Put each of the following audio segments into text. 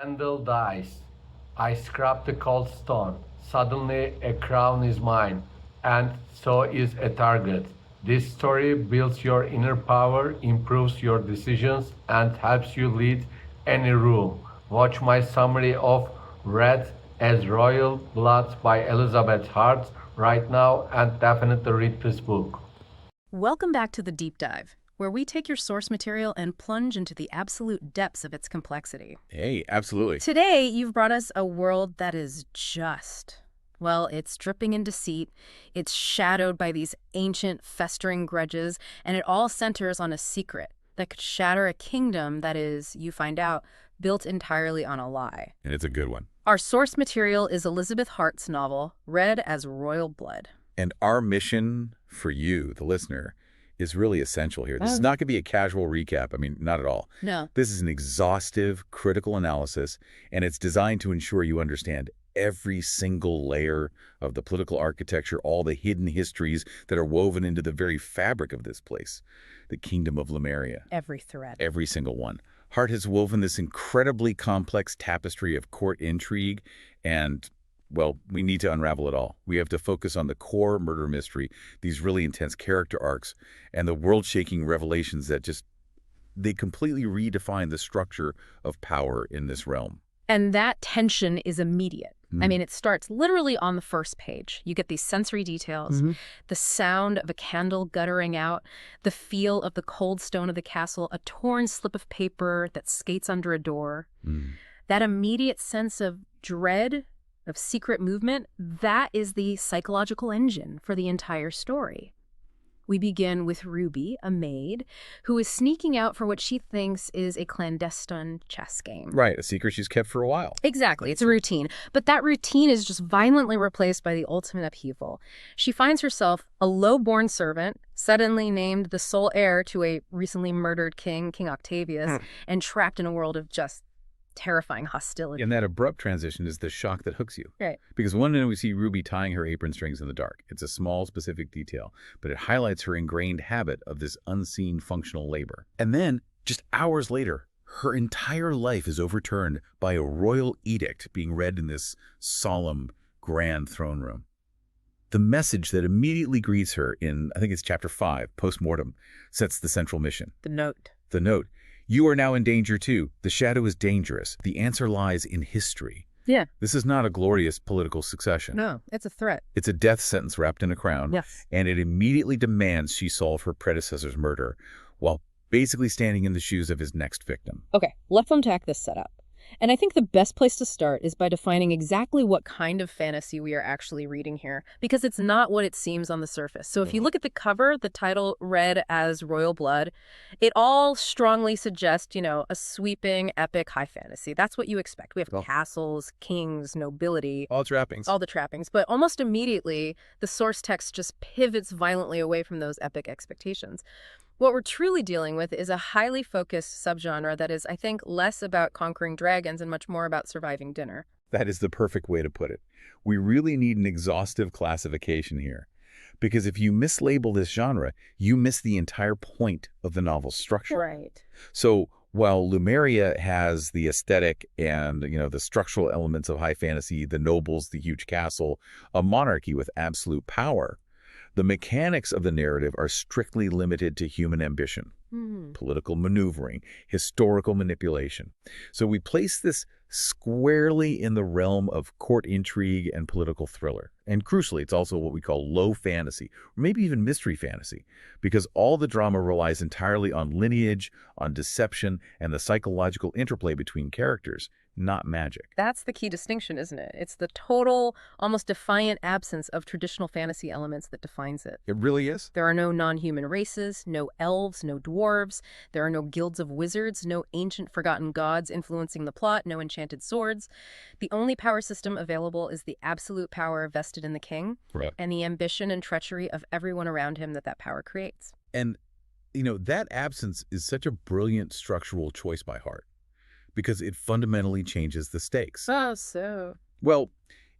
Candle dies. I scrap the cold stone. Suddenly, a crown is mine, and so is a target. This story builds your inner power, improves your decisions, and helps you lead any room. Watch my summary of Red as Royal Blood by Elizabeth Hart right now, and definitely read this book. Welcome back to the Deep Dive, where we take your source material and plunge into the absolute depths of its complexity. Hey, absolutely. Today, you've brought us a world that is just. Well, it's dripping in deceit, it's shadowed by these ancient, festering grudges, and it all centers on a secret that could shatter a kingdom that is, you find out, built entirely on a lie. And it's a good one. Our source material is Elizabeth Hart's novel, Red as Royal Blood. And our mission for you, the listener, is really essential here. This is not going to be a casual recap. I mean, not at all. No. This is an exhaustive, critical analysis, and it's designed to ensure you understand every single layer of the political architecture, all the hidden histories that are woven into the very fabric of this place, the Kingdom of Lumeria. Every thread. Every single one. Hart has woven this incredibly complex tapestry of court intrigue and, well, we need to unravel it all. We have to focus on the core murder mystery, these really intense character arcs, and the world-shaking revelations that they completely redefine the structure of power in this realm. And that tension is immediate. I mean, it starts literally on the first page. You get these sensory details, the sound of a candle guttering out, the feel of the cold stone of the castle, a torn slip of paper that skates under a door. That immediate sense of dread, of secret movement, that is the psychological engine for the entire story. We begin with Ruby, a maid, who is sneaking out for what she thinks is a clandestine chess game. Right, a secret she's kept for a while. Exactly, it's a routine. But that routine is just violently replaced by the ultimate upheaval. She finds herself a low-born servant, suddenly named the sole heir to a recently murdered king, King Octavius, and trapped in a world of just terrifying hostility. And that abrupt transition is the shock that hooks you. Right. Because one day we see Ruby tying her apron strings in the dark. It's a small, specific detail, but it highlights her ingrained habit of this unseen functional labor. And then, just hours later, her entire life is overturned by a royal edict being read in this solemn, grand throne room. The message that immediately greets her in, I think it's chapter 5, Postmortem, sets the central mission. The note. The note. You are now in danger too. The shadow is dangerous. The answer lies in history. Yeah. This is not a glorious political succession. No, it's a threat. It's a death sentence wrapped in a crown. Yes. And it immediately demands she solve her predecessor's murder while basically standing in the shoes of his next victim. Okay, let's unpack this setup. And I think the best place to start is by defining exactly what kind of fantasy we are actually reading here, because it's not what it seems on the surface. So if you look at the cover, the title Red as Royal Blood, it all strongly suggests, a sweeping, epic high fantasy. That's what you expect. We have castles, kings, nobility. All trappings. All the trappings. But almost immediately, the source text just pivots violently away from those epic expectations. What we're truly dealing with is a highly focused subgenre that is, I think, less about conquering dragons and much more about surviving dinner. That is the perfect way to put it. We really need an exhaustive classification here. Because if you mislabel this genre, you miss the entire point of the novel's structure. Right. So while Lumeria has the aesthetic and, the structural elements of high fantasy, the nobles, the huge castle, a monarchy with absolute power, the mechanics of the narrative are strictly limited to human ambition, political maneuvering, historical manipulation. So we place this squarely in the realm of court intrigue and political thriller. And crucially, it's also what we call low fantasy, or maybe even mystery fantasy, because all the drama relies entirely on lineage, on deception, and the psychological interplay between characters, not magic. That's the key distinction, isn't it? It's the total, almost defiant absence of traditional fantasy elements that defines it. It really is. There are no non-human races, no elves, no dwarves. There are no guilds of wizards, no ancient forgotten gods influencing the plot, no enchanted swords. The only power system available is the absolute power vested in the king, Right. and the ambition and treachery of everyone around him that power creates. And, that absence is such a brilliant structural choice by Hart, because it fundamentally changes the stakes. Oh, so... Well,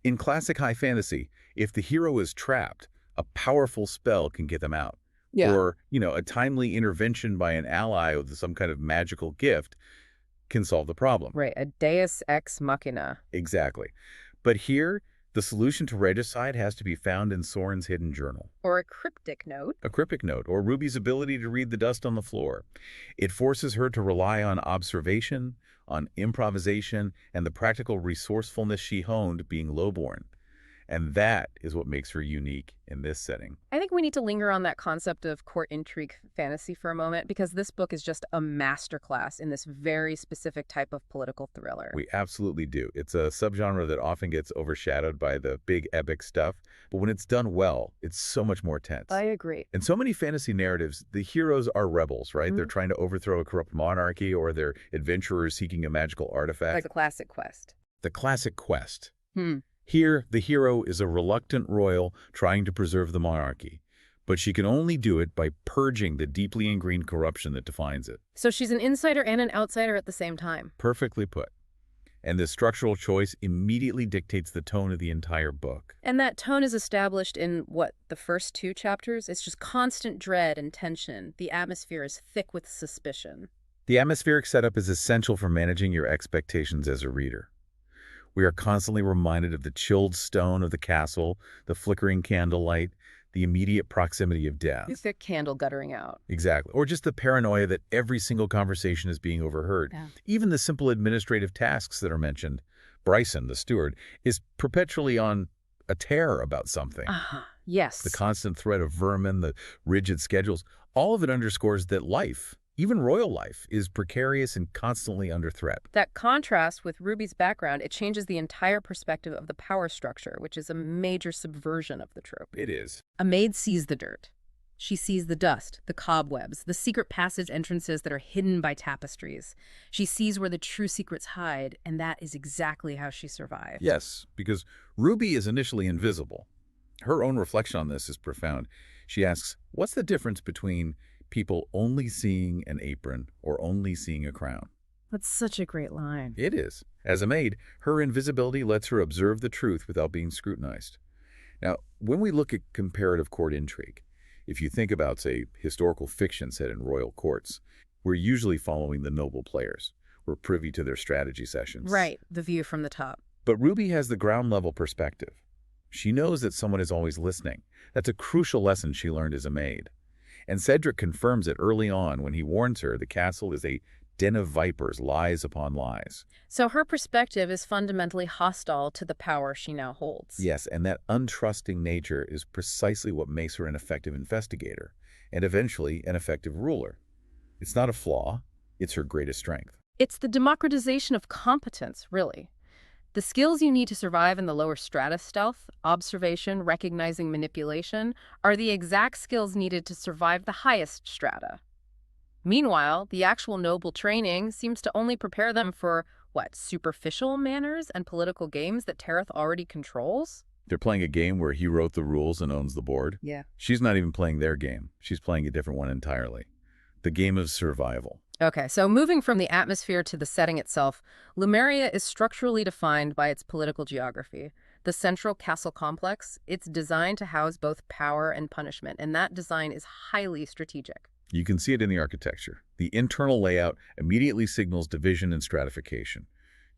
in classic high fantasy, if the hero is trapped, a powerful spell can get them out. Yeah. Or, a timely intervention by an ally with some kind of magical gift can solve the problem. Right, a deus ex machina. Exactly. But here, the solution to regicide has to be found in Soren's hidden journal. Or a cryptic note. A cryptic note, or Ruby's ability to read the dust on the floor. It forces her to rely on observation, on improvisation, and the practical resourcefulness she honed being lowborn. And that is what makes her unique in this setting. I think we need to linger on that concept of court intrigue fantasy for a moment, because this book is just a masterclass in this very specific type of political thriller. We absolutely do. It's a subgenre that often gets overshadowed by the big epic stuff, but when it's done well, it's so much more tense. I agree. In so many fantasy narratives, the heroes are rebels, right? They're trying to overthrow a corrupt monarchy, or they're adventurers seeking a magical artifact. Like the classic quest. The classic quest. Here, the hero is a reluctant royal trying to preserve the monarchy, but she can only do it by purging the deeply ingrained corruption that defines it. So she's an insider and an outsider at the same time. Perfectly put. And this structural choice immediately dictates the tone of the entire book. And that tone is established in, the first 2 chapters? It's just constant dread and tension. The atmosphere is thick with suspicion. The atmospheric setup is essential for managing your expectations as a reader. We are constantly reminded of the chilled stone of the castle, the flickering candlelight, the immediate proximity of death. The thick candle guttering out. Exactly. Or just the paranoia that every single conversation is being overheard. Yeah. Even the simple administrative tasks that are mentioned. Bryson, the steward, is perpetually on a tear about something. Yes. The constant threat of vermin, the rigid schedules, all of it underscores that life, even royal life, is precarious and constantly under threat. That contrast with Ruby's background, it changes the entire perspective of the power structure, which is a major subversion of the trope. It is. A maid sees the dirt. She sees the dust, the cobwebs, the secret passage entrances that are hidden by tapestries. She sees where the true secrets hide, and that is exactly how she survived. Yes, because Ruby is initially invisible. Her own reflection on this is profound. She asks, what's the difference between people only seeing an apron or only seeing a crown? That's such a great line. It is. As a maid, her invisibility lets her observe the truth without being scrutinized. Now, when we look at comparative court intrigue, if you think about, say, historical fiction set in royal courts, we're usually following the noble players. We're privy to their strategy sessions. Right, the view from the top. But Ruby has the ground-level perspective. She knows that someone is always listening. That's a crucial lesson she learned as a maid. And Cedric confirms it early on when he warns her the castle is a den of vipers, lies upon lies. So her perspective is fundamentally hostile to the power she now holds. Yes, and that untrusting nature is precisely what makes her an effective investigator, and eventually an effective ruler. It's not a flaw, it's her greatest strength. It's the democratization of competence, really. The skills you need to survive in the lower strata stealth, observation, recognizing manipulation, are the exact skills needed to survive the highest strata. Meanwhile, the actual noble training seems to only prepare them for, superficial manners and political games that Tareth already controls? They're playing a game where he wrote the rules and owns the board. Yeah. She's not even playing their game. She's playing a different one entirely. The game of survival. Okay, so moving from the atmosphere to the setting itself, Lumeria is structurally defined by its political geography. The central castle complex, it's designed to house both power and punishment, and that design is highly strategic. You can see it in the architecture. The internal layout immediately signals division and stratification.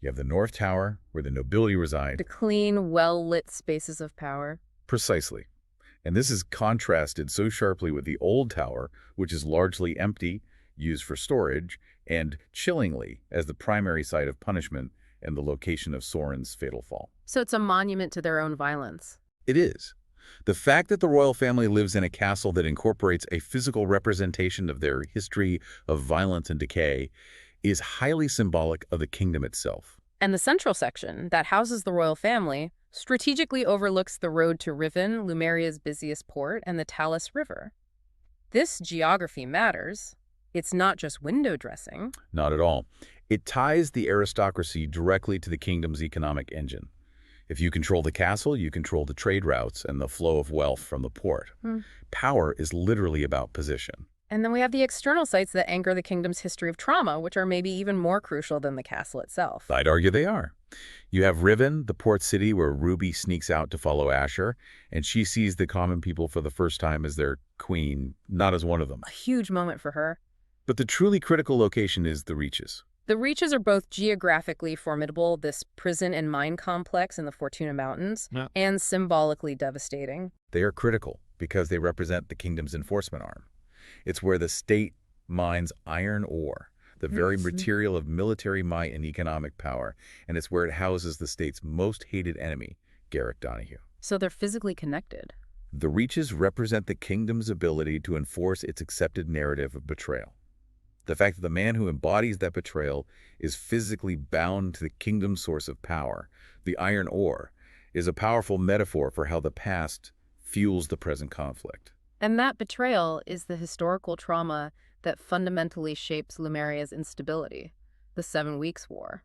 You have the North Tower, where the nobility reside. The clean, well-lit spaces of power. Precisely. And this is contrasted so sharply with the Old Tower, which is largely empty, used for storage, and chillingly as the primary site of punishment and the location of Soren's fatal fall. So it's a monument to their own violence. It is. The fact that the royal family lives in a castle that incorporates a physical representation of their history of violence and decay is highly symbolic of the kingdom itself. And the central section, that houses the royal family, strategically overlooks the road to Riven, Lumeria's busiest port, and the Talus River. This geography matters. It's not just window dressing. Not at all. It ties the aristocracy directly to the kingdom's economic engine. If you control the castle, you control the trade routes and the flow of wealth from the port. Power is literally about position. And then we have the external sites that anchor the kingdom's history of trauma, which are maybe even more crucial than the castle itself. I'd argue they are. You have Riven, the port city where Ruby sneaks out to follow Asher, and she sees the common people for the first time as their queen, not as one of them. A huge moment for her. But the truly critical location is the Reaches. The Reaches are both geographically formidable, this prison and mine complex in the Fortuna Mountains, Yeah. and symbolically devastating. They are critical because they represent the kingdom's enforcement arm. It's where the state mines iron ore, the very material of military might and economic power, and it's where it houses the state's most hated enemy, Garrick Donahue. So they're physically connected. The Reaches represent the kingdom's ability to enforce its accepted narrative of betrayal. The fact that the man who embodies that betrayal is physically bound to the kingdom's source of power, the iron ore, is a powerful metaphor for how the past fuels the present conflict. And that betrayal is the historical trauma that fundamentally shapes Lumeria's instability, the 7 Weeks' War.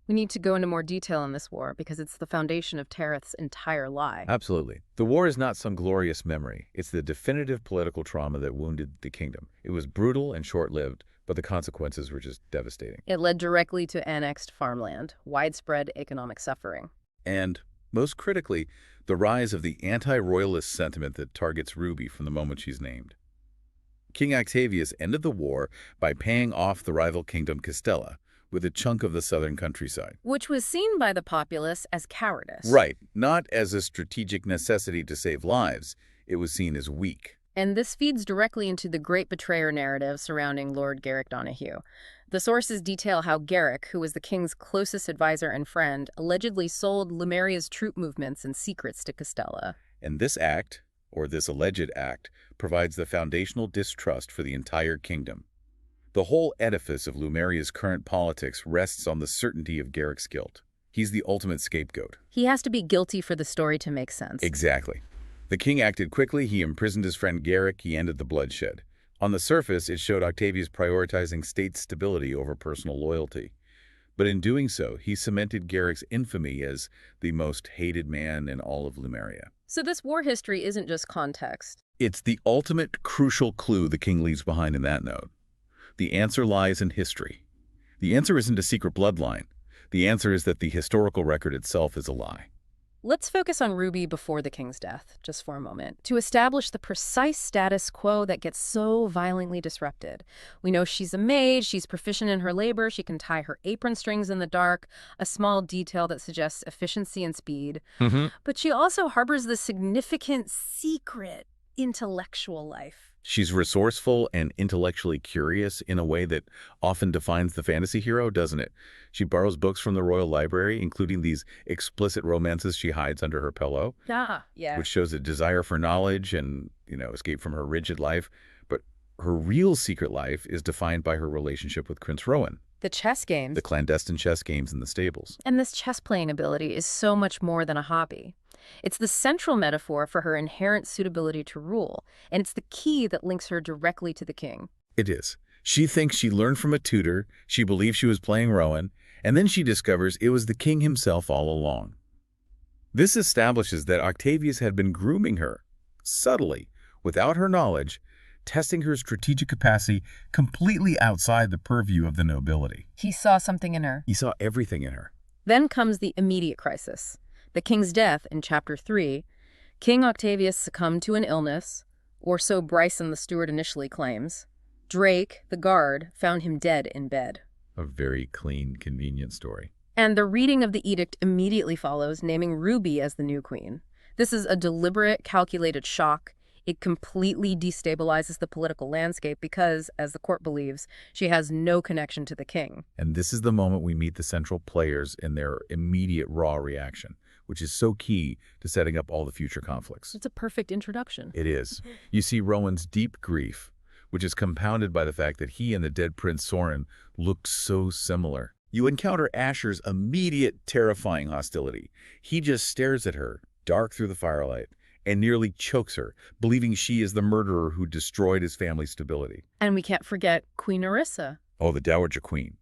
We need to go into more detail on this war because it's the foundation of Tareth's entire lie. Absolutely. The war is not some glorious memory. It's the definitive political trauma that wounded the kingdom. It was brutal and short-lived, but the consequences were just devastating. It led directly to annexed farmland, widespread economic suffering. And, most critically, the rise of the anti-royalist sentiment that targets Ruby from the moment she's named. King Octavius ended the war by paying off the rival kingdom Castella with a chunk of the southern countryside. Which was seen by the populace as cowardice. Right. Not as a strategic necessity to save lives. It was seen as weak. And this feeds directly into the great betrayer narrative surrounding Lord Garrick Donahue. The sources detail how Garrick, who was the king's closest advisor and friend, allegedly sold Lumeria's troop movements and secrets to Castella. And this act, or this alleged act, provides the foundational distrust for the entire kingdom. The whole edifice of Lumeria's current politics rests on the certainty of Garrick's guilt. He's the ultimate scapegoat. He has to be guilty for the story to make sense. Exactly. The king acted quickly, he imprisoned his friend Garrick, he ended the bloodshed. On the surface, it showed Octavius prioritizing state stability over personal loyalty. But in doing so, he cemented Garrick's infamy as the most hated man in all of Lumeria. So this war history isn't just context. It's the ultimate crucial clue the king leaves behind in that note. The answer lies in history. The answer isn't a secret bloodline. The answer is that the historical record itself is a lie. Let's focus on Ruby before the king's death, just for a moment, to establish the precise status quo that gets so violently disrupted. We know she's a maid, she's proficient in her labor, she can tie her apron strings in the dark, a small detail that suggests efficiency and speed. But she also harbors the significant secret intellectual life. She's resourceful and intellectually curious in a way that often defines the fantasy hero, doesn't it? She borrows books from the royal library, including these explicit romances she hides under her pillow, Yeah. which shows a desire for knowledge and, escape from her rigid life. But her real secret life is defined by her relationship with Prince Rowan, The chess games. the clandestine chess games in the stables. And this chess-playing ability is so much more than a hobby. It's the central metaphor for her inherent suitability to rule, and it's the key that links her directly to the king. It is. She thinks she learned from a tutor, she believes she was playing Rowan, and then she discovers it was the king himself all along. This establishes that Octavius had been grooming her, subtly, without her knowledge, testing her strategic capacity completely outside the purview of the nobility. He saw something in her. He saw everything in her. Then comes the immediate crisis. The king's death in Chapter 3. King Octavius succumbed to an illness, or so Bryson the steward initially claims. Drake, the guard, found him dead in bed. A very clean, convenient story. And the reading of the edict immediately follows, naming Ruby as the new queen. This is a deliberate, calculated shock. It completely destabilizes the political landscape because, as the court believes, she has no connection to the king. And this is the moment we meet the central players in their immediate raw reaction, which is so key to setting up all the future conflicts. It's a perfect introduction. It is. You see Rowan's deep grief, which is compounded by the fact that he and the dead Prince Soren looked so similar. You encounter Asher's immediate, terrifying hostility. He just stares at her, dark through the firelight, and nearly chokes her, believing she is the murderer who destroyed his family's stability. And we can't forget Queen Orissa. Oh, the Dowager Queen.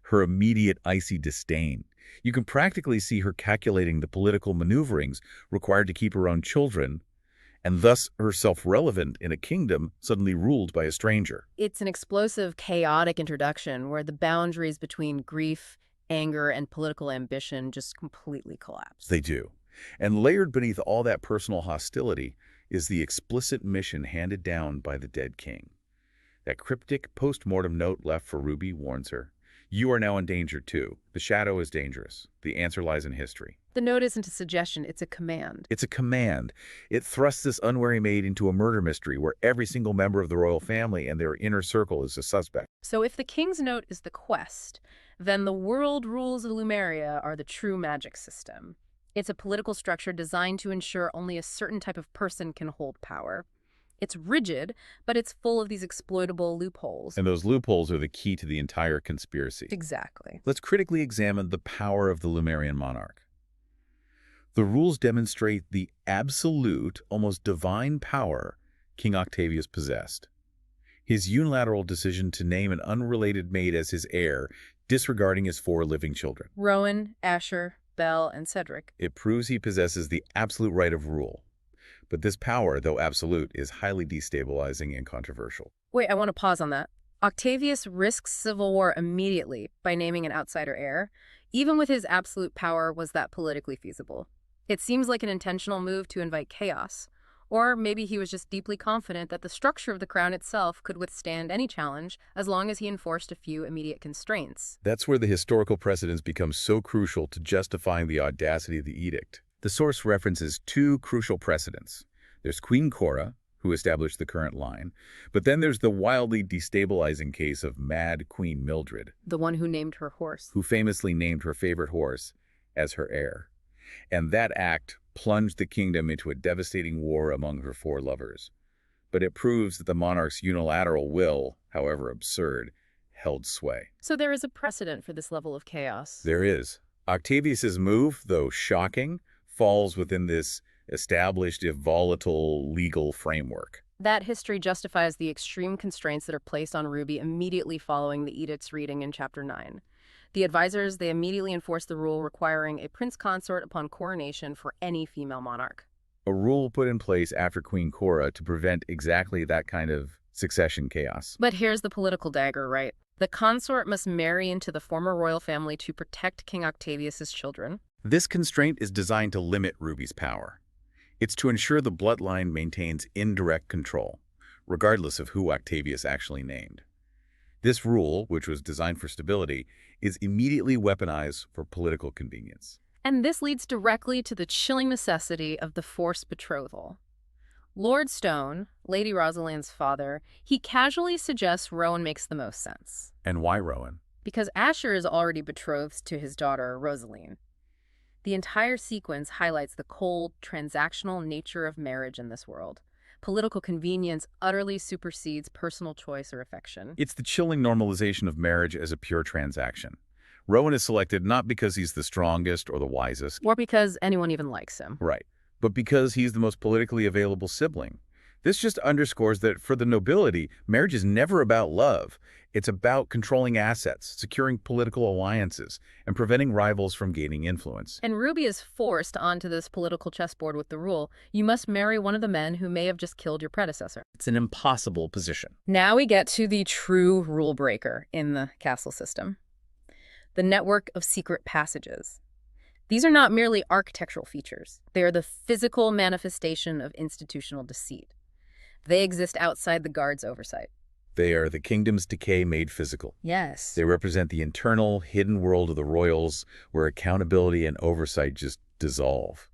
Her immediate icy disdain. You can practically see her calculating the political maneuverings required to keep her own children, and thus herself relevant in a kingdom suddenly ruled by a stranger. It's an explosive, chaotic introduction where the boundaries between grief, anger, and political ambition just completely collapse. They do. And layered beneath all that personal hostility is the explicit mission handed down by the dead king. That cryptic post-mortem note left for Ruby warns her, You are now in danger too. The shadow is dangerous. The answer lies in history. The note isn't a suggestion, it's a command. It's a command. It thrusts this unwary maid into a murder mystery where every single member of the royal family and their inner circle is a suspect. So if the king's note is the quest, then the world rules of Lumeria are the true magic system. It's a political structure designed to ensure only a certain type of person can hold power. It's rigid, but it's full of these exploitable loopholes. And those loopholes are the key to the entire conspiracy. Exactly. Let's critically examine the power of the Lumerian monarch. The rules demonstrate the absolute, almost divine power King Octavius possessed. His unilateral decision to name an unrelated maid as his heir, disregarding his 4 living children. Rowan, Asher, Belle, and Cedric. It proves he possesses the absolute right of rule. But this power, though absolute, is highly destabilizing and controversial. Wait, I want to pause on that. Octavius risks civil war immediately by naming an outsider heir. Even with his absolute power, was that politically feasible? It seems like an intentional move to invite chaos. Or maybe he was just deeply confident that the structure of the crown itself could withstand any challenge as long as he enforced a few immediate constraints. That's where the historical precedents become so crucial to justifying the audacity of the edict. The source references 2 crucial precedents. There's Queen Cora, who established the current line, but then there's the wildly destabilizing case of Mad Queen Mildred, The one who named her horse. who famously named her favorite horse as her heir. And that act plunged the kingdom into a devastating war among her 4 lovers. But it proves that the monarch's unilateral will, however absurd, held sway. So there is a precedent for this level of chaos. There is. Octavius's move, though shocking, falls within this established, if volatile, legal framework. That history justifies the extreme constraints that are placed on Ruby immediately following the edict's reading in Chapter 9. The advisors, they immediately enforce the rule requiring a prince consort upon coronation for any female monarch. A rule put in place after Queen Cora to prevent exactly that kind of succession chaos. But here's the political dagger, right? The consort must marry into the former royal family to protect King Octavius's children. This constraint is designed to limit Ruby's power. It's to ensure the bloodline maintains indirect control, regardless of who Octavius actually named. This rule, which was designed for stability, is immediately weaponized for political convenience. And this leads directly to the chilling necessity of the forced betrothal. Lord Stone, Lady Rosalind's father, he casually suggests Rowan makes the most sense. And why Rowan? Because Asher is already betrothed to his daughter, Rosaline. The entire sequence highlights the cold, transactional nature of marriage in this world. Political convenience utterly supersedes personal choice or affection. It's the chilling normalization of marriage as a pure transaction. Rowan is selected not because he's the strongest or the wisest. Or because anyone even likes him. Right. But because he's the most politically available sibling. This just underscores that for the nobility, marriage is never about love. It's about controlling assets, securing political alliances, and preventing rivals from gaining influence. And Ruby is forced onto this political chessboard with the rule, you must marry one of the men who may have just killed your predecessor. It's an impossible position. Now we get to the true rule breaker in the castle system. The network of secret passages. These are not merely architectural features. They are the physical manifestation of institutional deceit. They exist outside the guard's oversight. They are the kingdom's decay made physical. Yes. They represent the internal, hidden world of the royals where accountability and oversight just dissolve.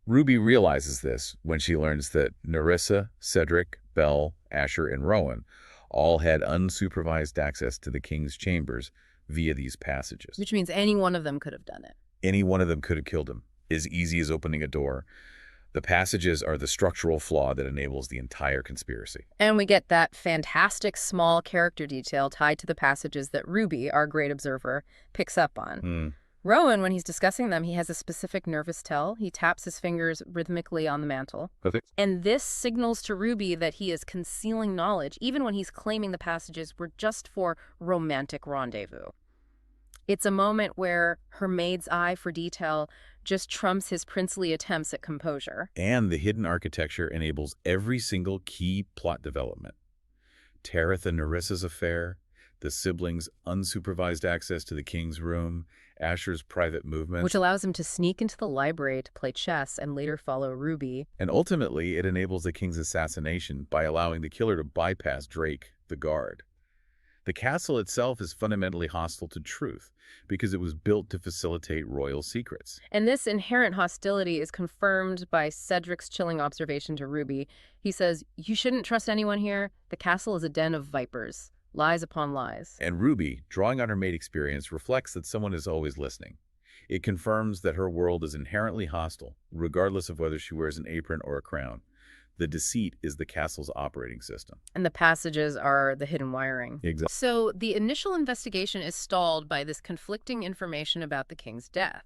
Ruby realizes this when she learns that Nerissa, Cedric, Belle, Asher, and Rowan all had unsupervised access to the king's chambers via these passages. Which means any one of them could have done it. Any one of them could have killed him, as easy as opening a door. The passages are the structural flaw that enables the entire conspiracy. And we get that fantastic small character detail tied to the passages that Ruby, our great observer, picks up on. Rowan, when he's discussing them, he has a specific nervous tell. He taps his fingers rhythmically on the mantle. And this signals to Ruby that he is concealing knowledge, even when he's claiming the passages were just for romantic rendezvous. It's a moment where her maid's eye for detail just trumps his princely attempts at composure. And the hidden architecture enables every single key plot development. Tareth and Nerissa's affair, the siblings' unsupervised access to the king's room, Asher's private movements. Which allows him to sneak into the library to play chess and later follow Ruby. And ultimately, it enables the king's assassination by allowing the killer to bypass Drake, the guard. The castle itself is fundamentally hostile to truth because it was built to facilitate royal secrets. And this inherent hostility is confirmed by Cedric's chilling observation to Ruby. He says, "You shouldn't trust anyone here. The castle is a den of vipers. Lies upon lies." And Ruby, drawing on her maid experience, reflects that someone is always listening. It confirms that her world is inherently hostile, regardless of whether she wears an apron or a crown. The deceit is the castle's operating system. And the passages are the hidden wiring. Exactly. So the initial investigation is stalled by this conflicting information about the king's death.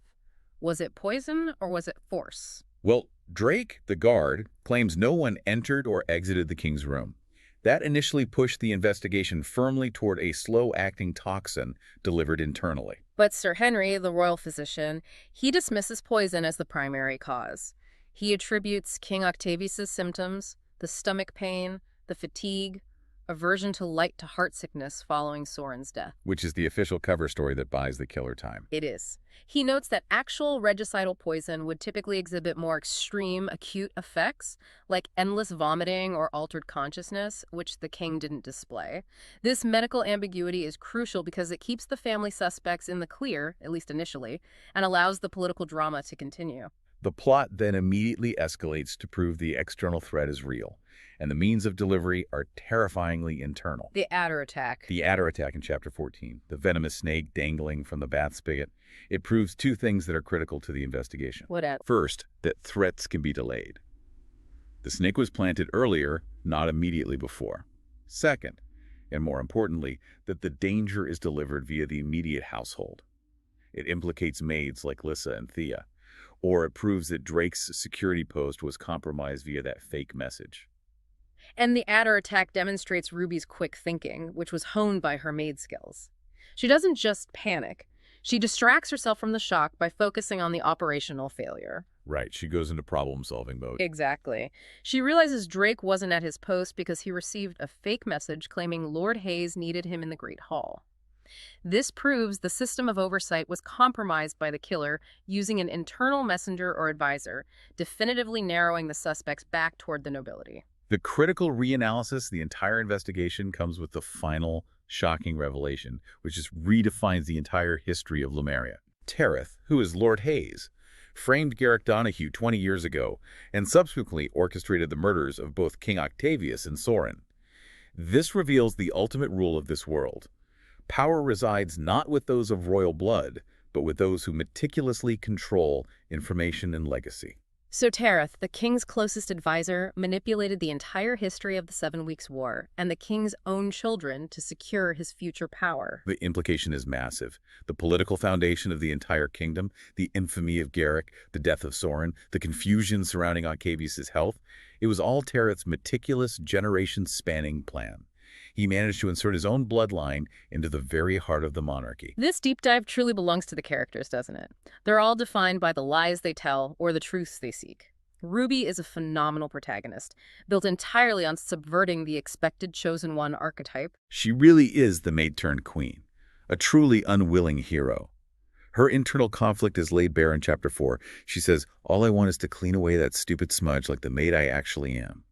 Was it poison or was it force? Well, Drake, the guard, claims no one entered or exited the king's room. That initially pushed the investigation firmly toward a slow-acting toxin delivered internally. But Sir Henry, the royal physician, he dismisses poison as the primary cause. He attributes King Octavius's symptoms, the stomach pain, the fatigue, aversion to light to heart sickness following Soren's death. Which is the official cover story that buys the killer time. It is. He notes that actual regicidal poison would typically exhibit more extreme, acute effects, like endless vomiting or altered consciousness, which the king didn't display. This medical ambiguity is crucial because it keeps the family suspects in the clear, at least initially, and allows the political drama to continue. The plot then immediately escalates to prove the external threat is real, and the means of delivery are terrifyingly internal. The adder attack. The adder attack in Chapter 14, the venomous snake dangling from the bath spigot, it proves two things that are critical to the investigation. What at? First, that threats can be delayed. The snake was planted earlier, not immediately before. Second, and more importantly, that the danger is delivered via the immediate household. It implicates maids like Lissa and Thea, or it proves that Drake's security post was compromised via that fake message. And the adder attack demonstrates Ruby's quick thinking, which was honed by her maid skills. She doesn't just panic. She distracts herself from the shock by focusing on the operational failure. Right, she goes into problem-solving mode. Exactly. She realizes Drake wasn't at his post because he received a fake message claiming Lord Hayes needed him in the Great Hall. This proves the system of oversight was compromised by the killer using an internal messenger or advisor, definitively narrowing the suspects back toward the nobility. The critical reanalysis, the entire investigation, comes with the final shocking revelation, which just redefines the entire history of Lumeria. Tareth, who is Lord Hayes, framed Garrick Donahue 20 years ago and subsequently orchestrated the murders of both King Octavius and Soren. This reveals the ultimate rule of this world. Power resides not with those of royal blood, but with those who meticulously control information and legacy. So Tareth, the king's closest advisor, manipulated the entire history of the 7 Weeks' War and the king's own children to secure his future power. The implication is massive. The political foundation of the entire kingdom, the infamy of Garrick, the death of Soren, the confusion surrounding Octavius's health, it was all Tareth's meticulous, generation-spanning plan. He managed to insert his own bloodline into the very heart of the monarchy. This deep dive truly belongs to the characters, doesn't it? They're all defined by the lies they tell or the truths they seek. Ruby is a phenomenal protagonist, built entirely on subverting the expected chosen one archetype. She really is the maid-turned-queen, a truly unwilling hero. Her internal conflict is laid bare in Chapter 4. She says, "All I want is to clean away that stupid smudge like the maid I actually am."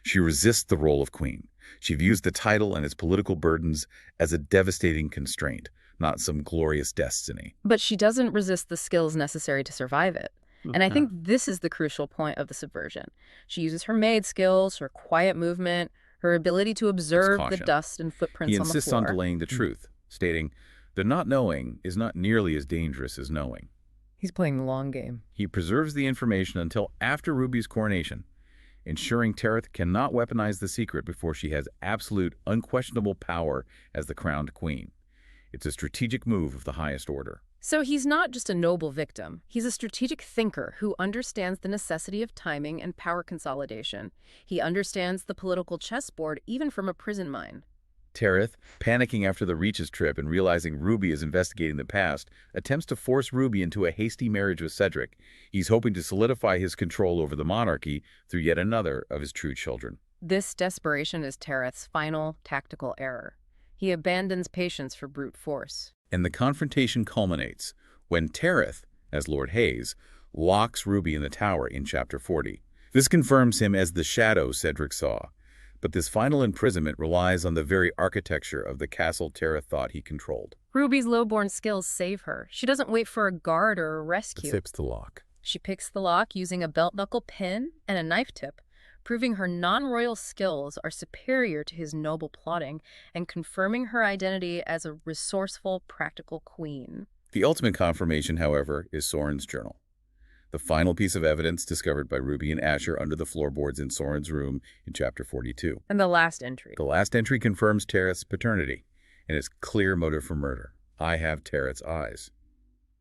She resists the role of queen. She views the title and its political burdens as a devastating constraint, not some glorious destiny. But she doesn't resist the skills necessary to survive it. And I think this is the crucial point of the subversion. She uses her maid skills, her quiet movement, her ability to observe the dust and footprints on the floor. He insists on delaying the truth, stating, "The not knowing is not nearly as dangerous as knowing." He's playing the long game. He preserves the information until after Ruby's coronation, ensuring Tareth cannot weaponize the secret before she has absolute, unquestionable power as the crowned queen. It's a strategic move of the highest order. So he's not just a noble victim. He's a strategic thinker who understands the necessity of timing and power consolidation. He understands the political chessboard even from a prison mind. Tareth, panicking after the Reaches trip and realizing Ruby is investigating the past, attempts to force Ruby into a hasty marriage with Cedric. He's hoping to solidify his control over the monarchy through yet another of his true children. This desperation is Tareth's final tactical error. He abandons patience for brute force. And the confrontation culminates when Tareth, as Lord Hayes, locks Ruby in the tower in Chapter 40. This confirms him as the shadow Cedric saw. But this final imprisonment relies on the very architecture of the castle Tareth thought he controlled. Ruby's lowborn skills save her. She doesn't wait for a guard or a rescue. Tips the lock. She picks the lock using a belt-buckle pin and a knife tip, proving her non-royal skills are superior to his noble plotting and confirming her identity as a resourceful, practical queen. The ultimate confirmation, however, is Soren's journal. The final piece of evidence discovered by Ruby and Asher under the floorboards in Soren's room in Chapter 42. And the last entry. The last entry confirms Tareth's paternity and his clear motive for murder. I have Tareth's eyes.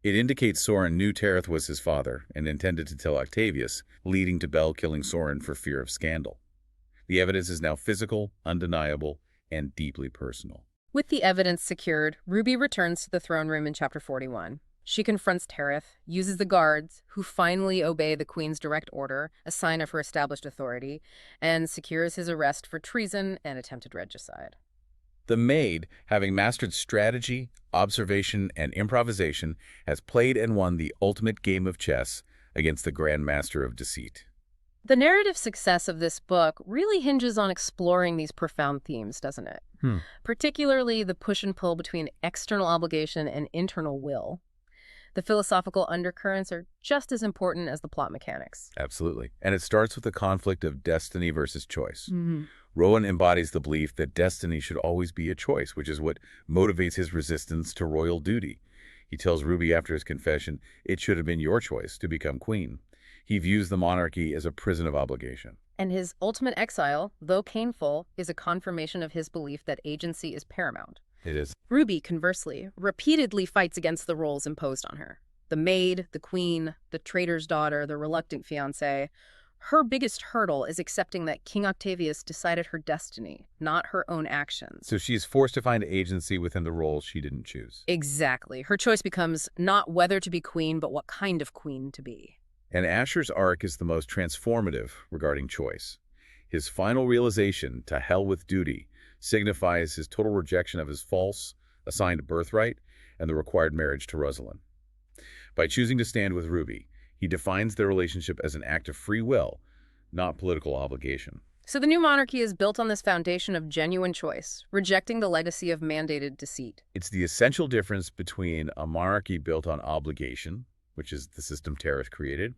It indicates Soren knew Tareth was his father and intended to tell Octavius, leading to Bel killing Soren for fear of scandal. The evidence is now physical, undeniable, and deeply personal. With the evidence secured, Ruby returns to the throne room in Chapter 41. She confronts Tareth, uses the guards, who finally obey the Queen's direct order, a sign of her established authority, and secures his arrest for treason and attempted regicide. The maid, having mastered strategy, observation, and improvisation, has played and won the ultimate game of chess against the Grand Master of Deceit. The narrative success of this book really hinges on exploring these profound themes, doesn't it? Particularly the push and pull between external obligation and internal will. The philosophical undercurrents are just as important as the plot mechanics. Absolutely. And it starts with the conflict of destiny versus choice. Rowan embodies the belief that destiny should always be a choice, which is what motivates his resistance to royal duty. He tells Ruby after his confession, it should have been your choice to become queen. He views the monarchy as a prison of obligation. And his ultimate exile, though painful, is a confirmation of his belief that agency is paramount. It is. Ruby, conversely, repeatedly fights against the roles imposed on her. The maid, the queen, the traitor's daughter, the reluctant fiancé. Her biggest hurdle is accepting that King Octavius decided her destiny, not her own actions. So she's forced to find agency within the roles she didn't choose. Exactly. Her choice becomes not whether to be queen, but what kind of queen to be. And Asher's arc is the most transformative regarding choice. His final realization, to hell with duty, signifies his total rejection of his false, assigned birthright and the required marriage to Rosalind. By choosing to stand with Ruby, he defines their relationship as an act of free will, not political obligation. So the new monarchy is built on this foundation of genuine choice, rejecting the legacy of mandated deceit. It's the essential difference between a monarchy built on obligation, which is the system Tareth created,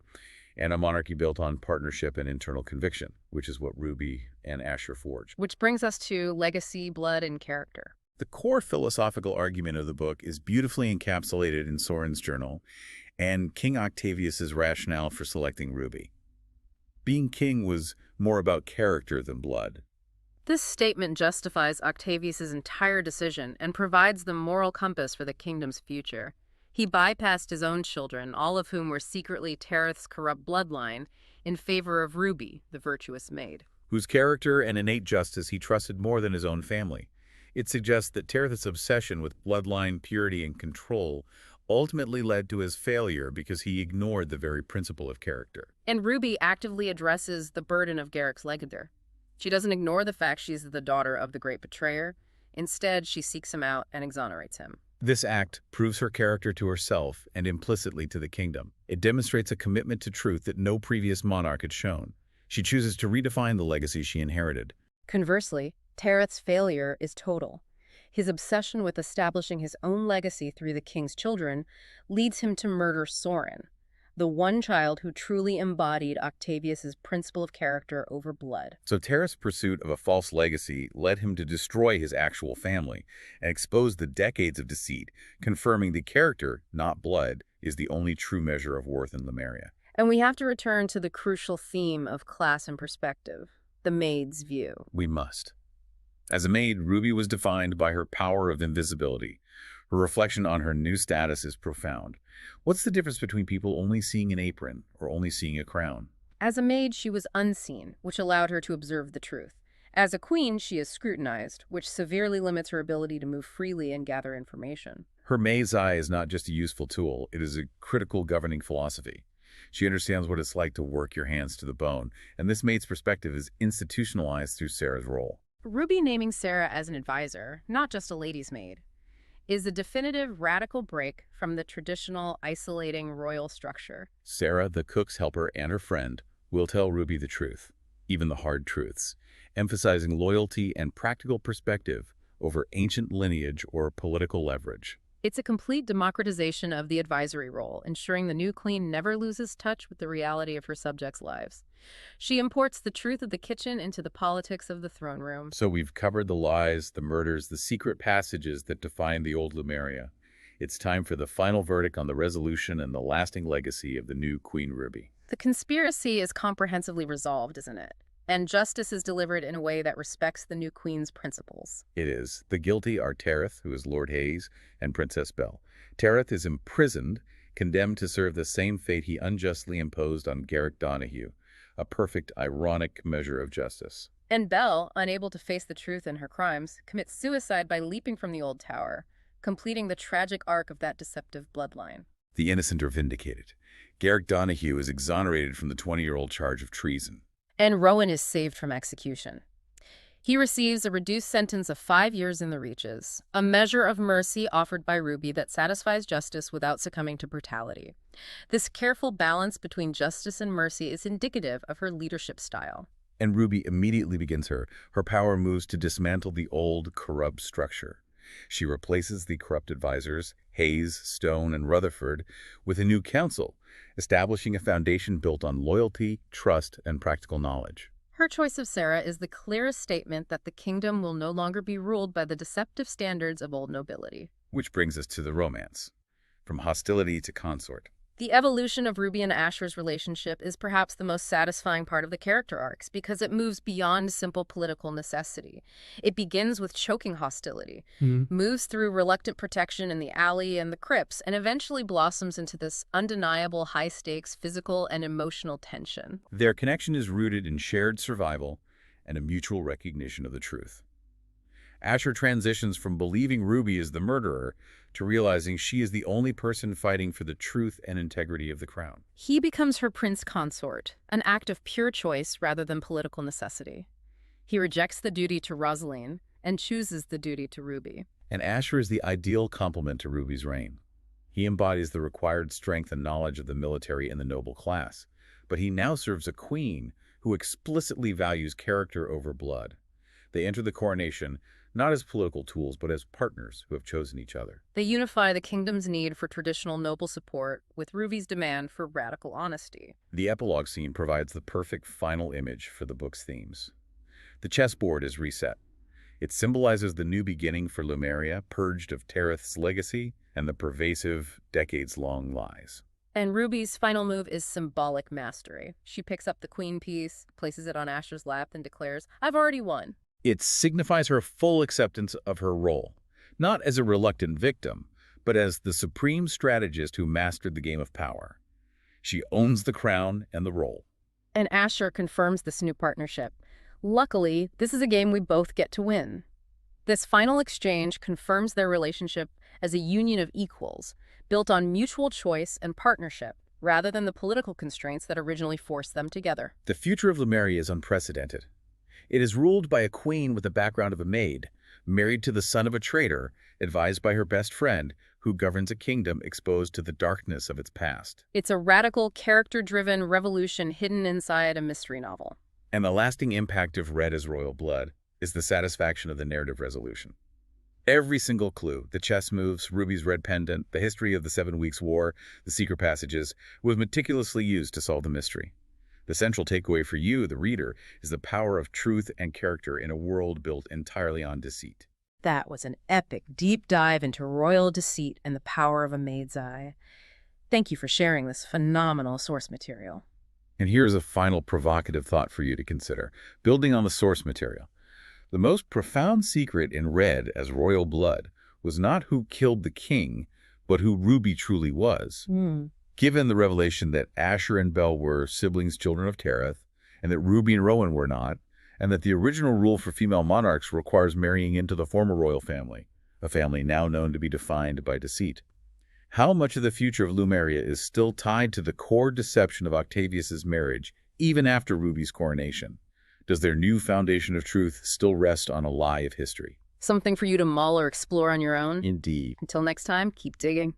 and a monarchy built on partnership and internal conviction, which is what Ruby and Asher forged. Which brings us to legacy, blood, and character. The core philosophical argument of the book is beautifully encapsulated in Soren's journal and King Octavius's rationale for selecting Ruby. Being king was more about character than blood. This statement justifies Octavius's entire decision and provides the moral compass for the kingdom's future. He bypassed his own children, all of whom were secretly Tareth's corrupt bloodline, in favor of Ruby, the virtuous maid, whose character and innate justice he trusted more than his own family. It suggests that Tareth's obsession with bloodline purity and control ultimately led to his failure because he ignored the very principle of character. And Ruby actively addresses the burden of Garrick's legacy. She doesn't ignore the fact she's the daughter of the great betrayer. Instead, she seeks him out and exonerates him. This act proves her character to herself and implicitly to the kingdom. It demonstrates a commitment to truth that no previous monarch had shown. She chooses to redefine the legacy she inherited. Conversely, Tareth's failure is total. His obsession with establishing his own legacy through the king's children leads him to murder Soren, the one child who truly embodied Octavius's principle of character over blood. So Tareth's pursuit of a false legacy led him to destroy his actual family and expose the decades of deceit, confirming the character, not blood, is the only true measure of worth in Lumeria. And we have to return to the crucial theme of class and perspective, the maid's view. We must. As a maid, Ruby was defined by her power of invisibility. Her reflection on her new status is profound. What's the difference between people only seeing an apron or only seeing a crown? As a maid, she was unseen, which allowed her to observe the truth. As a queen, she is scrutinized, which severely limits her ability to move freely and gather information. Her maid's eye is not just a useful tool, it is a critical governing philosophy. She understands what it's like to work your hands to the bone, and this maid's perspective is institutionalized through Sarah's role. Ruby naming Sarah as an advisor, not just a lady's maid, is a definitive radical break from the traditional isolating royal structure. Sarah, the cook's helper and her friend, will tell Ruby the truth. even the hard truths, emphasizing loyalty and practical perspective over ancient lineage or political leverage. It's a complete democratization of the advisory role, ensuring the new queen never loses touch with the reality of her subjects' lives. She imports the truth of the kitchen into the politics of the throne room. So we've covered the lies, the murders, the secret passages that define the old Lumeria. It's time for the final verdict on the resolution and the lasting legacy of the new Queen Ruby. The conspiracy is comprehensively resolved, isn't it? And justice is delivered in a way that respects the new queen's principles. It is. The guilty are Tareth, who is Lord Hayes, and Princess Belle. Tareth is imprisoned, condemned to serve the same fate he unjustly imposed on Garrick Donahue, a perfect, ironic measure of justice. And Belle, unable to face the truth in her crimes, commits suicide by leaping from the old tower, completing the tragic arc of that deceptive bloodline. The innocent are vindicated. Garrick Donahue is exonerated from the 20-year-old charge of treason. And Rowan is saved from execution. He receives a reduced sentence of 5 years in the Reaches, a measure of mercy offered by Ruby that satisfies justice without succumbing to brutality. This careful balance between justice and mercy is indicative of her leadership style. And Ruby immediately begins her power moves to dismantle the old, corrupt structure. She replaces the corrupt advisors, Hayes, Stone, and Rutherford, with a new council, establishing a foundation built on loyalty, trust, and practical knowledge. Her choice of Sarah is the clearest statement that the kingdom will no longer be ruled by the deceptive standards of old nobility. Which brings us to the romance, from Hostility to Consort. The evolution of Ruby and Asher's relationship is perhaps the most satisfying part of the character arcs because it moves beyond simple political necessity. It begins with choking hostility, moves through reluctant protection in the alley and the crypts, and eventually blossoms into this undeniable high-stakes physical and emotional tension. Their connection is rooted in shared survival and a mutual recognition of the truth. Asher transitions from believing Ruby is the murderer to realizing she is the only person fighting for the truth and integrity of the crown. He becomes her prince consort, an act of pure choice rather than political necessity. He rejects the duty to Rosaline and chooses the duty to Ruby. And Asher is the ideal complement to Ruby's reign. He embodies the required strength and knowledge of the military and the noble class, but he now serves a queen who explicitly values character over blood. They enter the coronation not as political tools, but as partners who have chosen each other. They unify the kingdom's need for traditional noble support with Ruby's demand for radical honesty. The epilogue scene provides the perfect final image for the book's themes. The chessboard is reset. It symbolizes the new beginning for Lumeria, purged of Tareth's legacy and the pervasive, decades-long lies. And Ruby's final move is symbolic mastery. She picks up the queen piece, places it on Asher's lap, and declares, "I've already won." It signifies her full acceptance of her role, not as a reluctant victim, but as the supreme strategist who mastered the game of power. She owns the crown and the role. And Asher confirms this new partnership. Luckily, this is a game we both get to win. This final exchange confirms their relationship as a union of equals, built on mutual choice and partnership, rather than the political constraints that originally forced them together. The future of Lumeria is unprecedented. It is ruled by a queen with the background of a maid, married to the son of a traitor, advised by her best friend, who governs a kingdom exposed to the darkness of its past. It's a radical, character-driven revolution hidden inside a mystery novel. And the lasting impact of Red as royal blood is the satisfaction of the narrative resolution. Every single clue, the chess moves, Ruby's red pendant, the history of the 7 Weeks' War, the secret passages, was meticulously used to solve the mystery. The central takeaway for you, the reader, is the power of truth and character in a world built entirely on deceit. That was an epic deep dive into royal deceit and the power of a maid's eye. Thank you for sharing this phenomenal source material. And here's a final provocative thought for you to consider, building on the source material. The most profound secret in Red as royal blood was not who killed the king, but who Ruby truly was. Given the revelation that Asher and Belle were siblings children of Tareth, and that Ruby and Rowan were not, and that the original rule for female monarchs requires marrying into the former royal family, a family now known to be defined by deceit. How much of the future of Lumeria is still tied to the core deception of Octavius's marriage, even after Ruby's coronation? Does their new foundation of truth still rest on a lie of history? Something for you to mull or explore on your own? Indeed. Until next time, keep digging.